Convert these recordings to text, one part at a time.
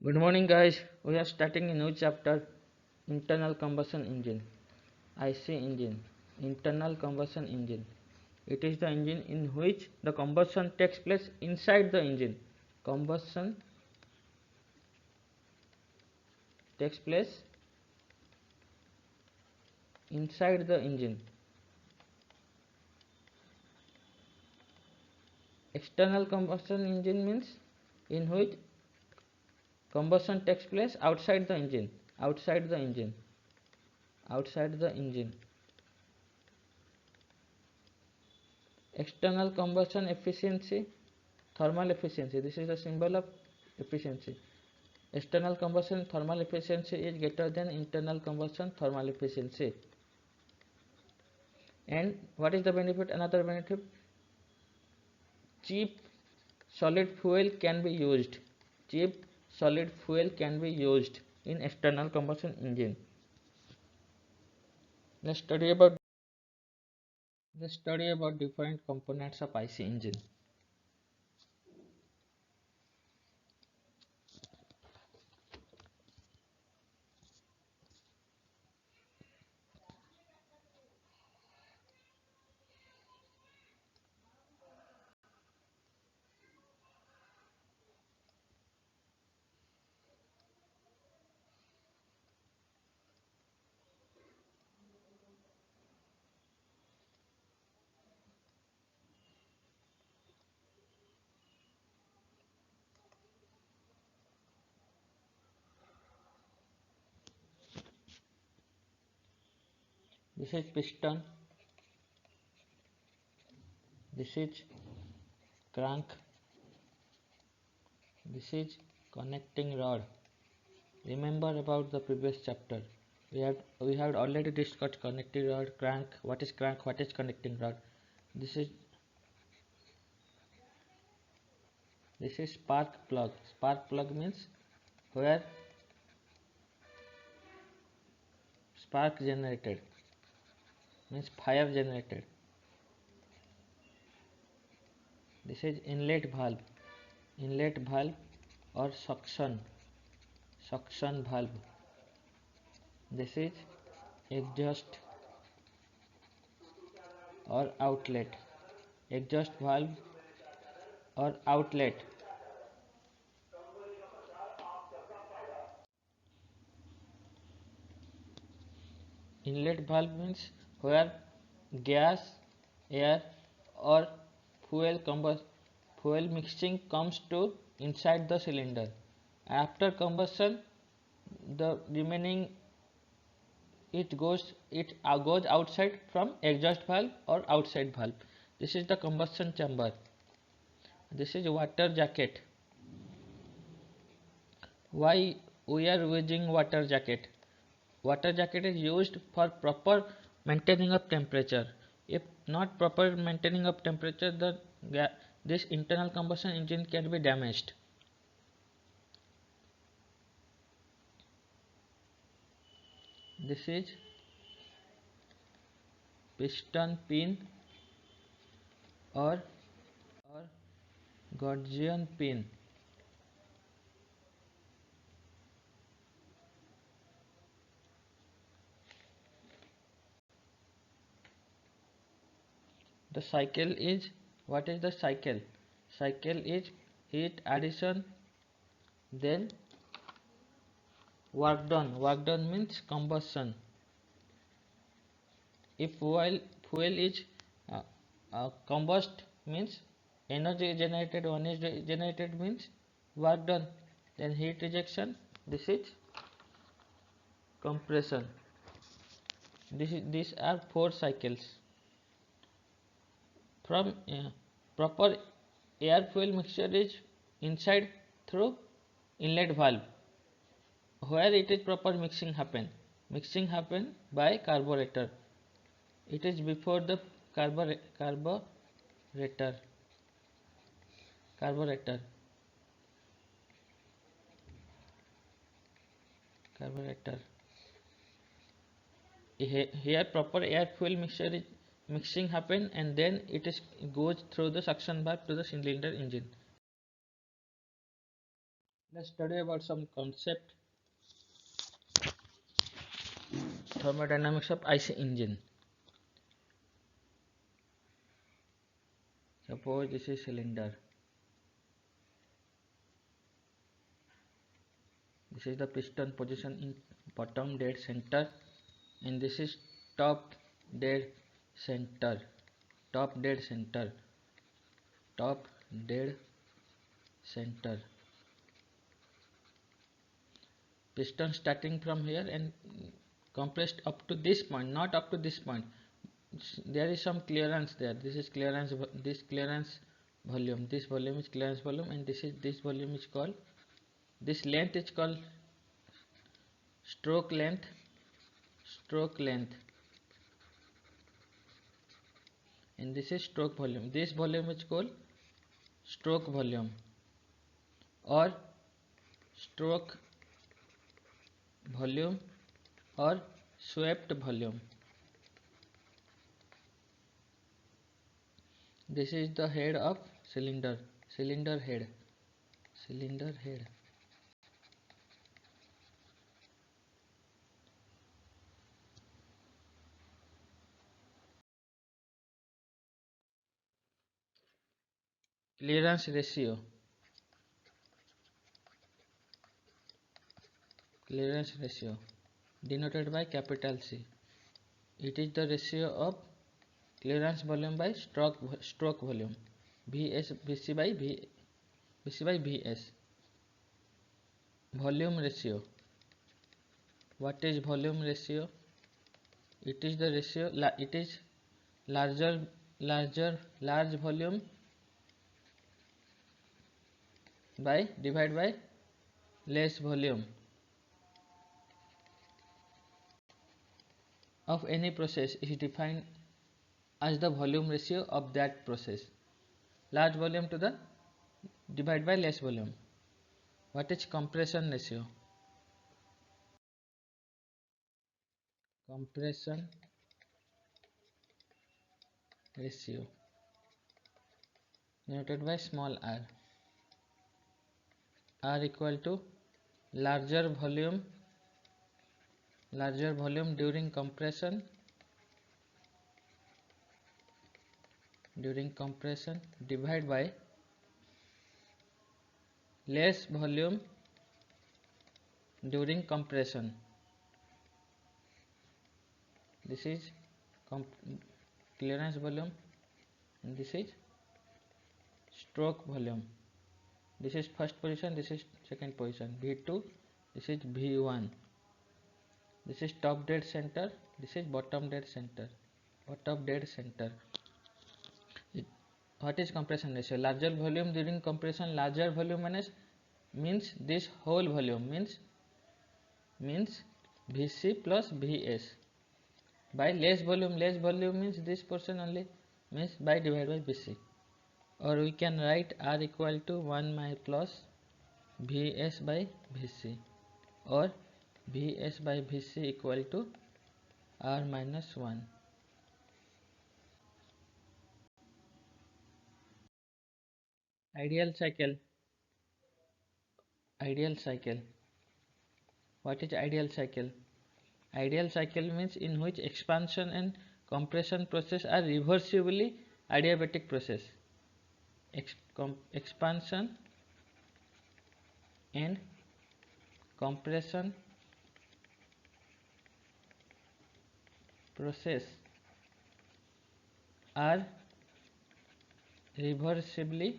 Good morning, guys. We are starting a new chapter, internal combustion engine, IC engine, internal combustion engine. It is the engine in which the combustion takes place inside the engine. Combustion takes place inside the engine. External combustion engine means in which combustion takes place outside the engine, outside the engine, outside the engine. External combustion efficiency, thermal efficiency. This is the symbol of efficiency. External combustion thermal efficiency is greater than internal combustion thermal efficiency. And what is the benefit? Another benefit, cheap solid fuel can be used. Cheap solid fuel can be used in external combustion engine. Let's study about different components of IC engine. This is piston, this is crank, this is connecting rod. Remember about the previous chapter. We have already discussed connecting rod, crank, what is connecting rod. This is spark plug. Spark plug means where spark generated, means fire generated. This is inlet valve or suction valve. This is exhaust or outlet, exhaust valve or outlet. Inlet valve means where gas, air or fuel mixing comes to inside the cylinder. After combustion, the remaining goes outside from exhaust valve or outside valve. This is the combustion chamber. This is water jacket. Why we are using water jacket? Water jacket is used for proper maintaining of temperature. If not proper maintaining of temperature, this internal combustion engine can be damaged. This is piston pin or Gaussian pin. The cycle is, what is the cycle? Cycle is heat addition, then work done. Work done means combustion. If fuel is combust means energy generated, one is generated means work done. Then heat rejection, this is compression. These are 4 cycles. From proper air fuel mixture is inside through inlet valve, where it is proper mixing happen by carburetor. It is before the carburetor. carburetor carburetor Here proper air fuel mixing happen, and then it is goes through the suction valve to the cylinder engine. Let's study about some concept thermodynamics of IC engine. Suppose this is cylinder. This is the piston position in bottom dead center, and this is top dead center. Top dead center. Top dead center. Piston starting from here and compressed up to this point, not up to this point. There is some clearance there. This is clearance. This clearance volume. This volume is clearance volume, and this volume is called. This length is called stroke length. Stroke length. And this is stroke volume. This volume is called stroke volume or stroke volume or swept volume. This is the head of cylinder. Cylinder head. Cylinder head. Clearance ratio. Clearance ratio denoted by capital C. It is the ratio of clearance volume by stroke volume. Vc by Vs. Volume ratio. What is volume ratio? It is the ratio. It is large volume by divided by less volume of any process is defined as the volume ratio of that process. Large volume to the divided by less volume. What is compression ratio? Compression ratio denoted by small r. R equal to larger volume during compression divided by less volume during compression. This is clearance volume and this is stroke volume. This is first position, this is second position, V2, this is V1. This is top dead center, this is bottom dead center. Bottom dead center. What is compression ratio? Larger volume during compression. Larger volume means this whole volume means Vc plus Vs by less volume. Less volume means this portion only, means by divided by Vc. Or we can write R equal to 1 my plus Vs by Vc, or Vs by Vc equal to R minus 1. Ideal cycle. Ideal cycle. What is ideal cycle? Ideal cycle means in which expansion and compression process are reversibly adiabatic process. Expansion and compression process are reversibly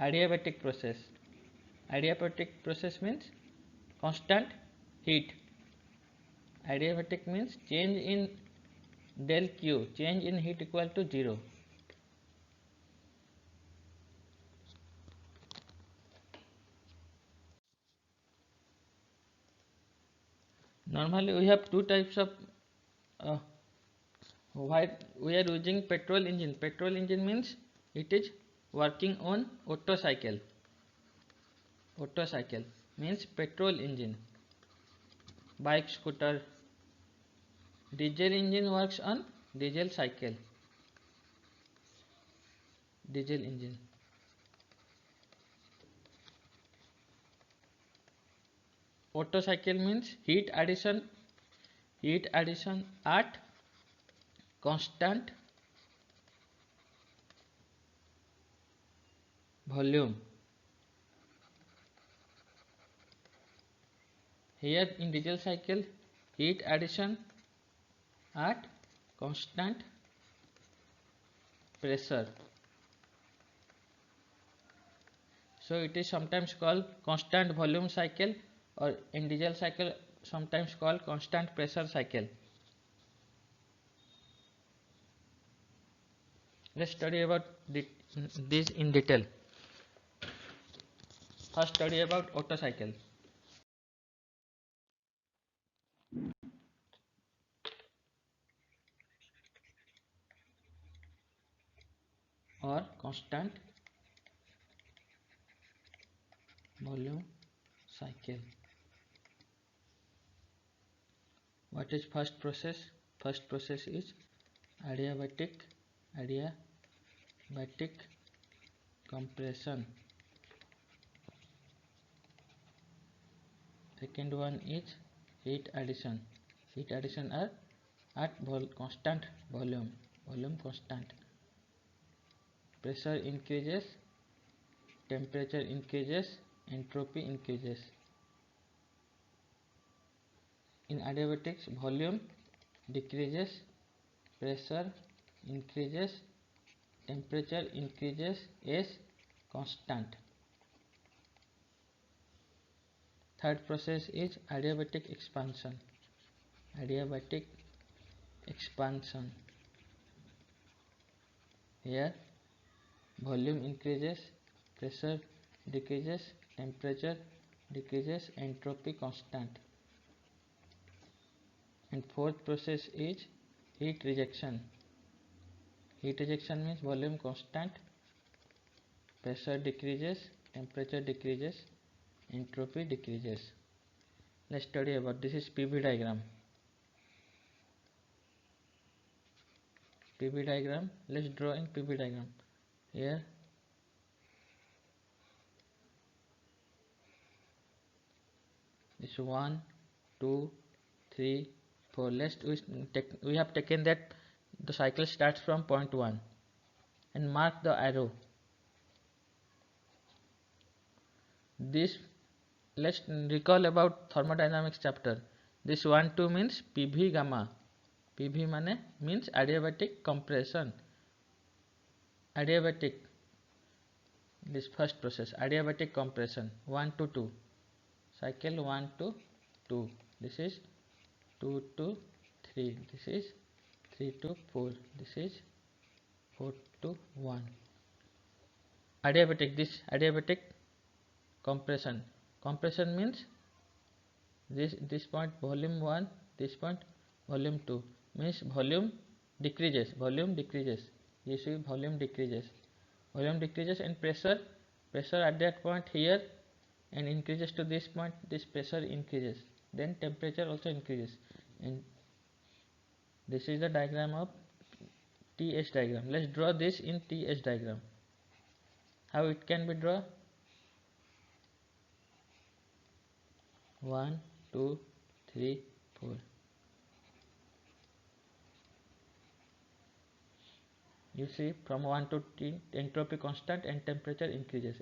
adiabatic process. Adiabatic process means constant heat. Adiabatic means change in del Q, change in heat equal to 0. Normally we have two types of why we are using petrol engine. Petrol engine means it is working on Otto cycle. Otto cycle means petrol engine. Bike, scooter. Diesel engine works on diesel cycle. Diesel engine. Otto cycle means heat addition at constant volume. Here in diesel cycle, heat addition at constant pressure. So it is sometimes called constant volume cycle, or in diesel cycle sometimes called constant pressure cycle. Let's study about this in detail. First, study about Otto cycle. Or constant volume cycle. What is first process? First process is adiabatic compression. Second one is heat addition. Heat addition are at constant volume constant. Pressure increases, temperature increases, entropy increases. In adiabatics, volume decreases, pressure increases, temperature increases is constant. Third process is adiabatic expansion. Adiabatic expansion. Here volume increases, pressure decreases, temperature decreases, entropy constant. And fourth process is heat rejection. Heat rejection means volume constant, pressure decreases, temperature decreases, entropy decreases. Let's study about this. Is PV diagram. PV diagram. Let's draw in PV diagram. Here this 1, 2, 3, 4. We have taken that the cycle starts from point 1 and mark the arrow. This, let's recall about thermodynamics chapter. This 1, 2 means PV gamma. PV means adiabatic compression. Adiabatic, this first process, adiabatic compression. 1 to 2. Cycle 1 to 2. This is 2 to 3. This is 3 to 4. This is 4 to 1. Adiabatic, this adiabatic compression. Compression means this point volume 1, this point volume 2, means volume decreases. You see volume decreases and pressure at that point here and increases to this point. This pressure increases, then temperature also increases. And this is the diagram of TS diagram. Let's draw this in TS diagram. How it can be drawn? 1, 2, 3, 4. You see from 1 to 3, entropy constant and temperature increases.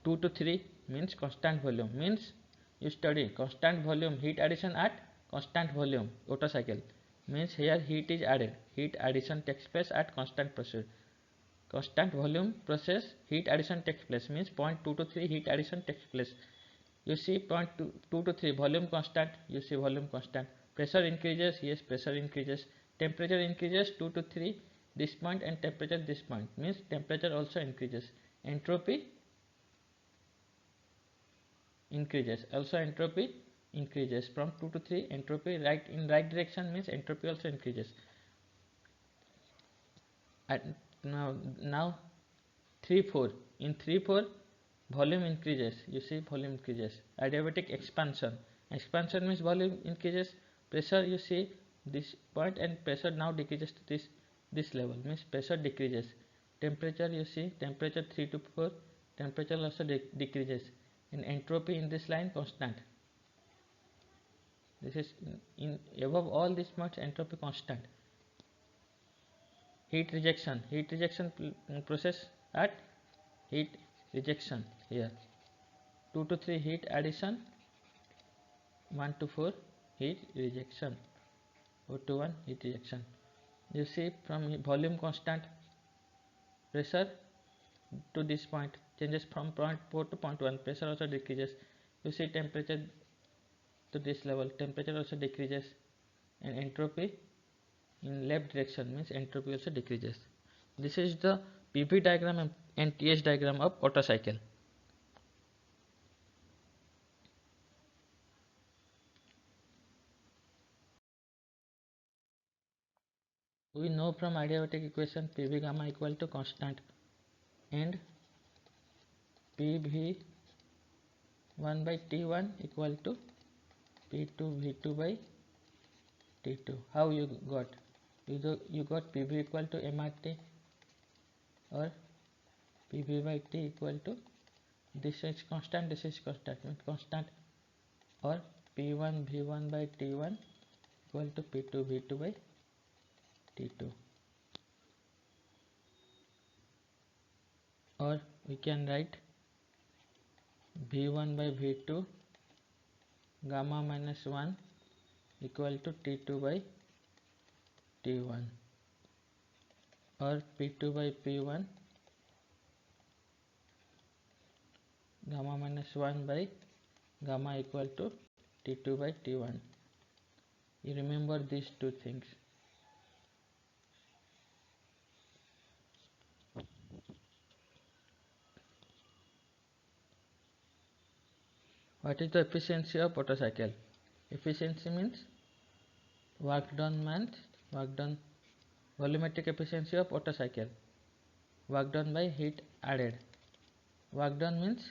2 to 3 means constant volume, means you study constant volume, heat addition at constant volume, Otto cycle, means here heat is added. Heat addition takes place at constant pressure. Constant volume process, heat addition takes place, means point 2 to 3 heat addition takes place. You see point 2 to 3 volume constant, you see volume constant. Pressure increases, yes, pressure increases. Temperature increases 2 to 3 this point, and temperature this point, means temperature also increases. Entropy increases, also entropy increases from 2 to 3. Entropy in right direction means entropy also increases. And now 3, 4. In 3, 4 volume increases, you see volume increases. Adiabatic expansion means volume increases. Pressure, you see this point, and pressure now decreases to this level, means pressure decreases. Temperature, you see temperature 3 to 4, temperature also decreases. and entropy in this line constant. This is in above all this much entropy constant. Heat rejection process at heat rejection here. 2 to 3 heat addition, 1 to 4 heat rejection, 4 to 1 heat rejection. You see from volume constant, pressure to this point changes from point 4 to point 1, pressure also decreases. You see temperature to this level, temperature also decreases, and entropy in left direction means entropy also decreases. This is the PV diagram and TS diagram of Otto cycle. We know from adiabatic equation PV gamma equal to constant and PV 1 by T1 equal to P2 V2 by T2. How you got? You got PV equal to MRT or PV by T equal to, this is constant, this is constant, or P1 V1 by T1 equal to P2 V2 by T2, or we can write V1 by V2 gamma minus 1 equal to T2 by T1, or P2 by P1 gamma minus 1 by gamma equal to T2 by T1. You remember these two things. What is the efficiency of Otto cycle? Efficiency means work done volumetric efficiency of Otto cycle, work done by heat added. Work done means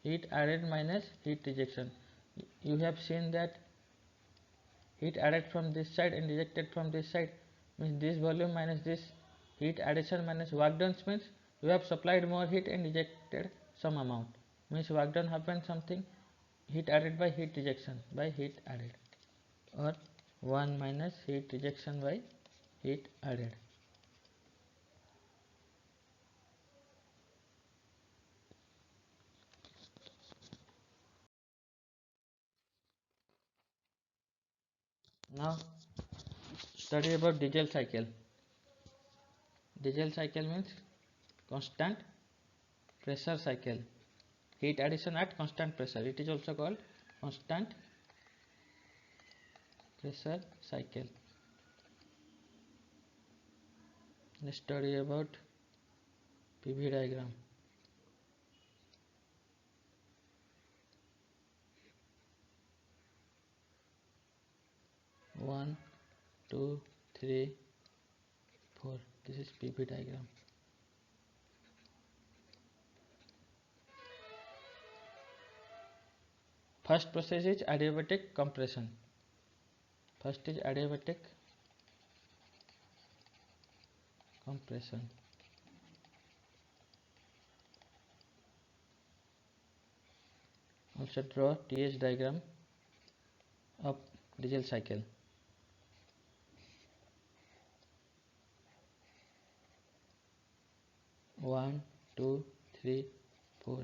heat added minus heat rejection. You have seen that heat added from this side and rejected from this side means this volume minus this heat addition minus work done means you have supplied more heat and rejected some amount, means work done happened something, heat added by heat rejection by heat added, or 1 minus heat rejection by heat added. Now study about diesel cycle. Diesel cycle means constant pressure cycle, heat addition at constant pressure. It is also called constant pressure cycle. Let's study about PV diagram. One, 2, 3, 4. This is PV diagram. First process is adiabatic compression. First is adiabatic compression. Also draw TS diagram of diesel cycle. One, 2, 3, 4.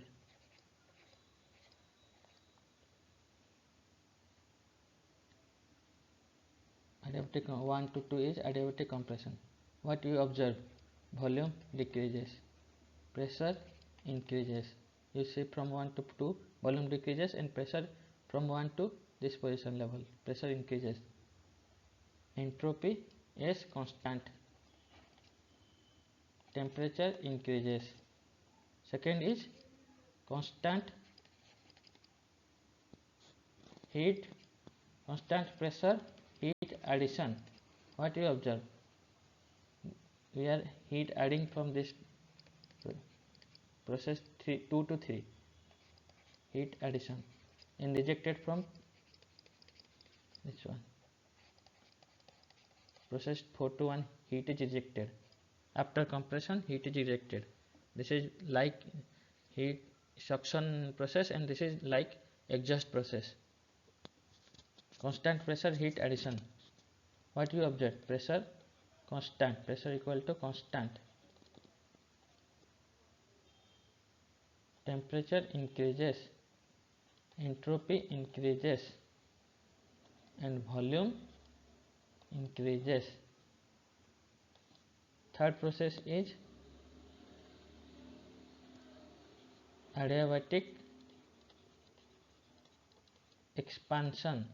Adiabatic 1 to 2 is adiabatic compression. What you observe? Volume decreases, pressure increases. You see from 1 to 2 volume decreases and pressure from 1 to this position level, pressure increases. Entropy is constant, temperature increases. Second is constant heat, constant pressure, heat addition. What you observe? We are heat adding from this process 2 to 3, heat addition, and rejected from this one, process 4 to 1, heat is ejected. After compression, heat is ejected. This is like heat suction process, and this is like exhaust process. Constant pressure heat addition. What you observe? Pressure constant, pressure equal to constant, temperature increases, entropy increases, and volume increases. Third process is adiabatic expansion.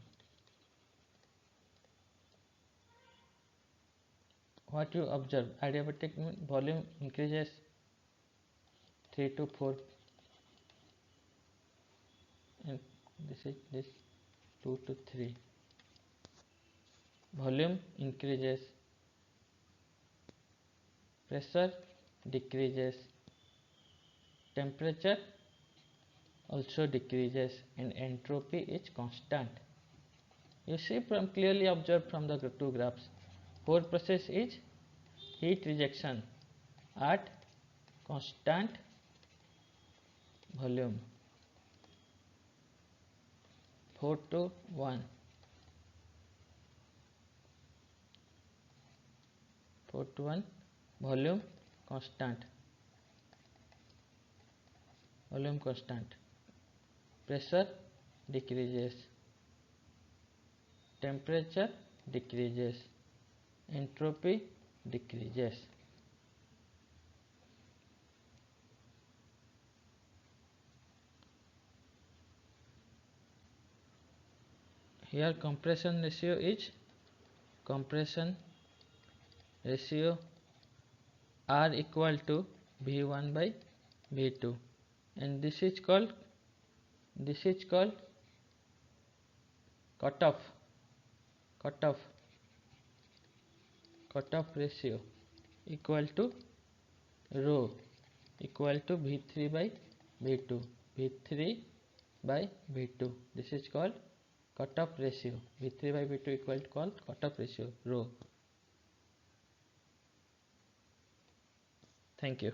What you observe? Adiabatic volume increases 3 to 4, and this 2 to 3. Volume increases, pressure decreases, temperature also decreases, and entropy is constant. You see, from clearly observed from the two graphs. Fourth process is heat rejection at constant volume. 4 to 1. 4 to 1. Volume constant. Volume constant. Pressure decreases. Temperature decreases. Entropy decreases. Here compression ratio is R equal to V1 by V2, and this is called cutoff ratio equal to rho equal to V3 by V2. V3 by V2. This is called cutoff ratio. V3 by V2 equal to called cutoff ratio, rho. Thank you.